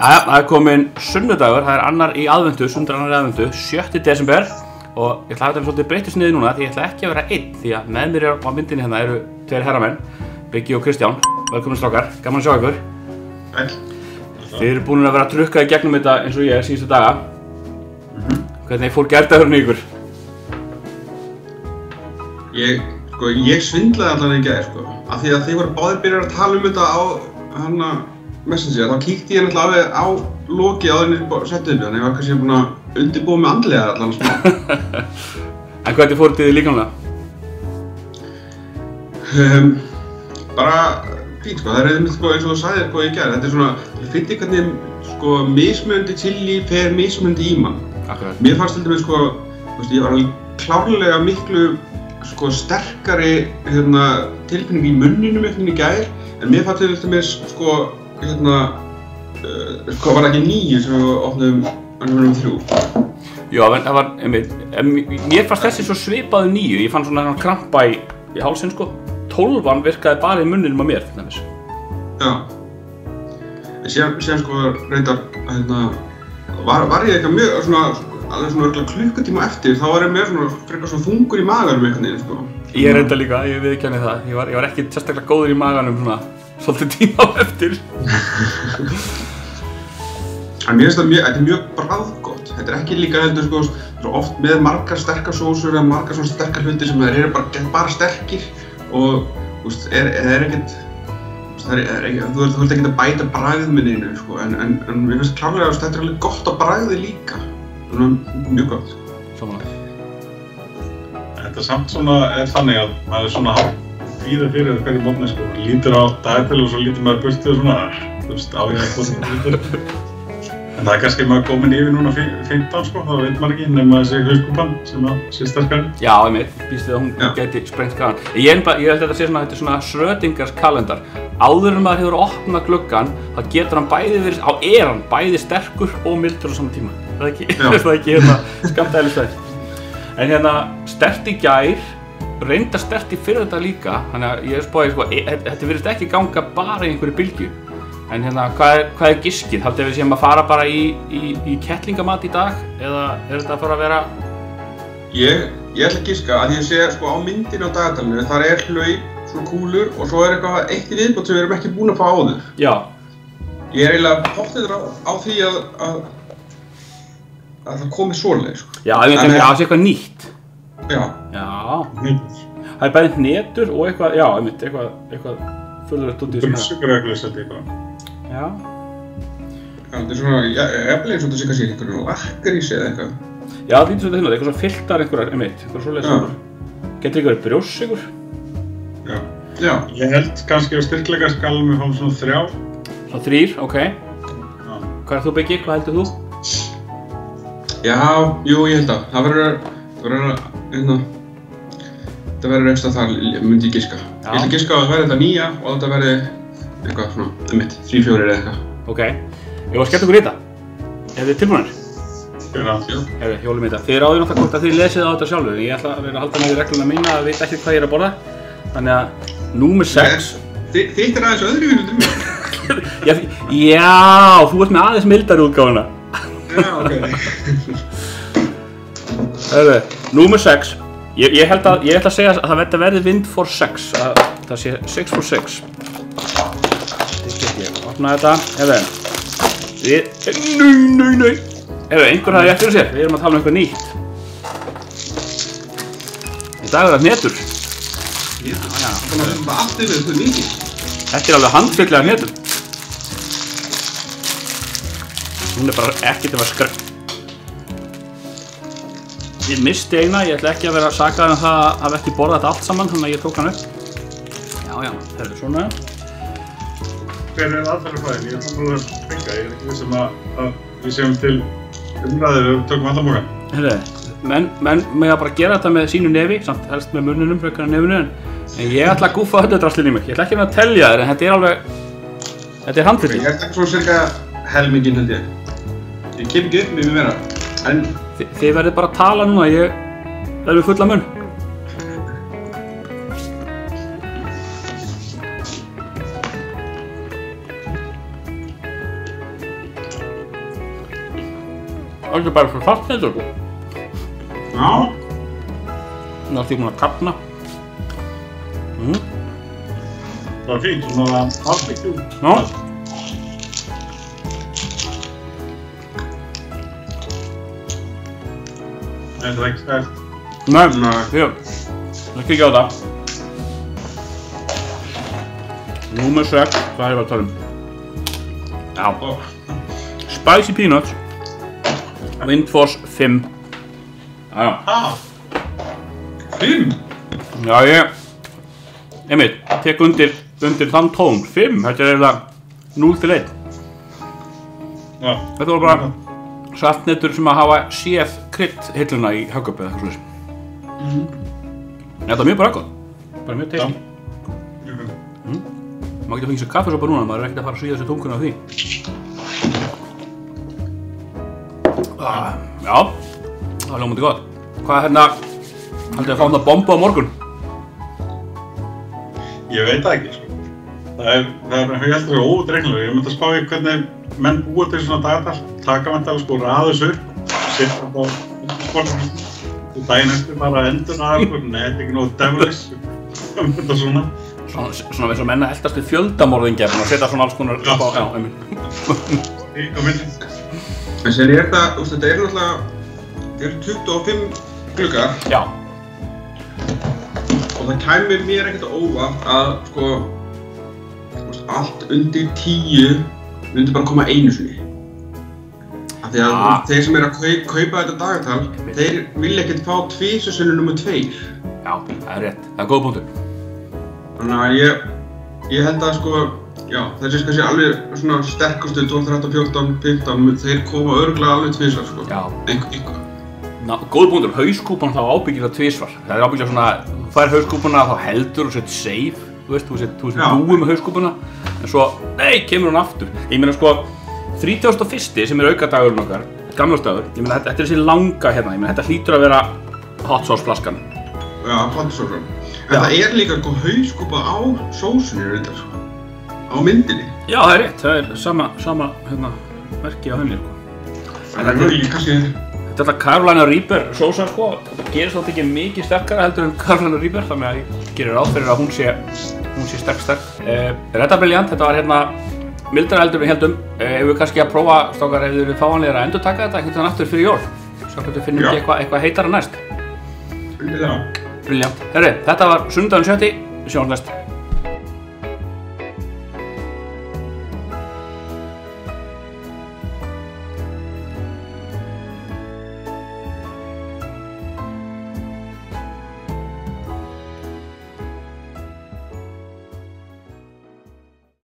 Það kominn sunnudagur, það annar í aðventu, sunnudagur annar í aðventu, 7. desember og ég ætla að hafa þetta svolítið breytist niður núna því ég ætla ekki að vera einn því að með mér á myndinni hérna eru tveir herramenn, Biggi og Kristján. Velkomin strákar, gaman að sjá ykkur. Takk. Þið eru búin að vera að trukka í gegnum þetta eins og ég síðustu daga. Hvernig fór gærdagurinn í ykkur? Ég svindlaði allan í gær, af því að þið voru báðir byrjar að tala þetta á Messenger, þá kíkti ég náttúrulega alveg á loki áður en ég setti upp, þannig ég var kannski búinn að undirbúa mig andlega allan smá. En hvernig fóruð þið líkamlega? Bara fínt það er einmitt eins og þú sagðir í gær, þetta er svona, ég fyndi hvernig mismunandi chili fer mismunandi í mann. Akkurat. Mér fannst til dæmis ég var alveg klárlega miklu sterkari tilfinning í munninum einhvern í gær, en mér fannst til dæmis hvað var ekki 9 sem við opnuðum annum 3? Já, en það var, mér fannst þessi svo svipaðu 9, ég fann svona krampa í hálsinn 12 virkaði bara í munninum á mér, til dæmis. Já. En síðan reyndar, var ég eitthvað mjög alveg svona klukkutíma eftir, þá var ég með frekar svona þungur í maganum einhvern veginn, Ég reynda líka, ég viðurkenni það, ég var ekki sérstaklega góður í maganum svona svolítið tíma á eftir. En mér finnst þetta er mjög bragðgott. Þetta er ekki líka heldur oft með margar sterkar sósur eða margar svona sterkar hlutir sem þeir eru bara sterkir og er ekkert þú ert ekki að bæta bragðminninu en mér finnst klárlega að þetta er alveg gott á bragði líka. Mjög gott. Samanlega. Þetta samt svona þannig að maður svona býður fyrir hverju mótni lítur á dagatölu og svo lítur maður burtu og svona á ég eitthvað lítur. En það er kannski maður komin yfir núna 15 þá veit maður ekki nema þessi hauskúpan sem sé sterkari. Já, býst við að hún gæti sprengt skalan. Ég held að þetta sé þetta er svona Schrödingers kalendar. Áður en maður hefur opnað gluggann, þá getur hann hann bæði sterkur og mildur á sama tíma. Það er ekki skammdælisvægt. En sterkt í gær, reynda sterkt í fyrir þetta líka, þannig að ég spáði þetta virðist ekki ganga bara í einhverju bylgju. En hvað er giskið? Haldið við séum að fara bara í kettlingamat í dag, eða er þetta að fara að vera? Ég ætla að giska að ég sé á myndinni á dagatalinu, þar er hlaup, svona kúlur og svo er eitthvað eitt í viðbót sem við erum ekki búin að fá áður. Já. Ég er eiginlega pottþéttur á því að það komi svoleiðis. Já, það sé eitthvað nýtt. Já. Já. Það er bæði hnetur og eitthvað, eitthvað furðulegt út í svona. Brunsugarreglis eitthvað. Já. Þetta er svona, eftir eins og þetta sé kannski einhverjum lakkrís eða eitthvað. Já, það lítur svolítið eitthvað svona fylltar eitthvað svoleiðis svona. Getur eitthvað brjóssykur? Já. Ég held kannski á styrkleikaskalanum við fáum svona 3. Svona 3, ok. Já. Hvað er þú, Biggi? Hvað heldur þú? Já, jú, ég held að. Það verður einhverstað þar, myndi ég giska. Ég ætla að giska að það verði þetta 9 og þetta verði eitthvað svona, 3-4 eða eitthvað. Ok. Ég var að skella ykkur í þetta. Er þið tilbúinir? Hjólum í þetta. Þið ráðið náttúrulega hvort að þið lesið á þetta sjálfur. Ég ætla að vera að halda með regluna mína að vita ekki hvað ég er að borða. Þannig að númer 6. Þitt er aðeins öðru vinnutur mér. Já, þú ert með aðeins mildari útgáfuna. Já, ok. Númer 6. Ég ætla að segja að það verði Wind for 6. Það sé 6 for 6. Ég opna þetta. Nei. Einhver hafði rétt fyrir sér. Við erum að tala um eitthvað nýtt. Í dag er það hnetur. Það er bara allt yfir þetta mikið. Þetta er alveg handfyllilega hnetur. Hún er bara ekkert að vera Ég misti eina, ég ætla ekki að vera sakaður það að hafa ekki borðað þetta allt saman, þannig að ég tók hann upp. Já, það er svona. Hver er aðferðarfræðin? Ég er sammála að springa, ég er ekki vissum að við séum til umræðir og tökum allan mókan. Menn mega bara gera þetta með sínu nefi, samt helst með munnunum frekar en nefinu, en ég ætla að gúffa öllu drastlinn í mig. Ég ætla ekki að telja þér, en þetta er alveg, þetta er handfylli. Ég ætla svona cirka helminginn held ég. Ég kem ekki upp með mér meira, en Þið verðið bara að tala núna, ég verður við fulla munn. þetta er bara svo fastneitur. Já. Það er því búin að kafna. Það var fínt, svona barbecue. Já. Nei, það er ekki stært. Nei, ég kíkja á það. Númer 6, hvað er að tala um? Já. Spicy Peanuts. Windforce 5. Já. Ha? 5? Já, einmitt, tek undir þann tón. 5, þetta er eiginlega 0-1. Já. Þetta var bara saltnetur sem að hafa séð kryddhilluna í Hagkaup eða eitthvað svoleiðis. Þetta er mjög bragðgott. Bara mjög tasty. Maður getur fengið sér kaffisopa núna, maður er ekkert að fara að svíða sér tunguna af því. Já, það var ljómandi gott. Hvað haldið að fá hann að bomba á morgun? Ég veit það ekki, sko. Það er heldur óútreiknilegt. Ég myndi að spá í hvernig menn búa til svona dagatal, taka vantar sko raða þessu upp, setja þetta á sportum og daginn eftir bara endur aðeins, nei, þetta er ekki nógu devilish, þetta svona. Svona eins og menna eldast við fjöldamorðingjar og setja svona alls konar upp á, já, einmitt. Þessi er þetta náttúrulega, þetta eru 25 gluggar. Já. Og það kæmi mér ekkert á óvart að, sko, allt undir 10 myndi bara koma einu sinni. Af því að þeir sem eru að kaupa þetta dagatal, þeir vilja ekkert fá tvisvarsinnum nummer 2. Já, það er rétt. Það er góð punktur. Þannig að ég held að, sko, já, þessi kannski alveg svona sterkustu 12, 13, 14, 15, þeir koma örugglega alveg tvisvar, sko. Já. Einhver. Góð punktur. Hauskúpan þá ábyggilega tvisvar. Það er ábyggilega svona, þú fær hauskúpuna þá heldur og sett safe. Þú veist, þú sett búið með hauskúpuna. En svo, nei, kemur hún aftur. Ég meina sko, 31. sem er aukadagurinn okkar, gamlársdagur, ég meina þetta er þessi langa hérna, ég meina þetta hlýtur að vera hot sauce flaskan. Já, hot sauce. En það er líka sko hauskúpa á sósunni reyndar, sko. Á myndinni. Já, það er rétt, það er sama hérna, merki á henni, sko. En það er kannski... Þetta Carolina Reaper sósa, sko, þetta gerist þátt ekki mikið sterkara heldur en Carolina Reaper, þannig að ég gerir ráð fyrir að hún sé sterk. Þetta briljant, þetta var hérna mildara heldur en við heldum. Ef við kannski að prófa, strákar, ef þið eru fáanlegir að endurtaka þetta einhvern veginn aftur fyrir jól. Svo hvort við finnum ekki eitthvað heitara næst. Endilega. Briljant. Herri, þetta var sunnudagurinn 7. Við sjáumst næst.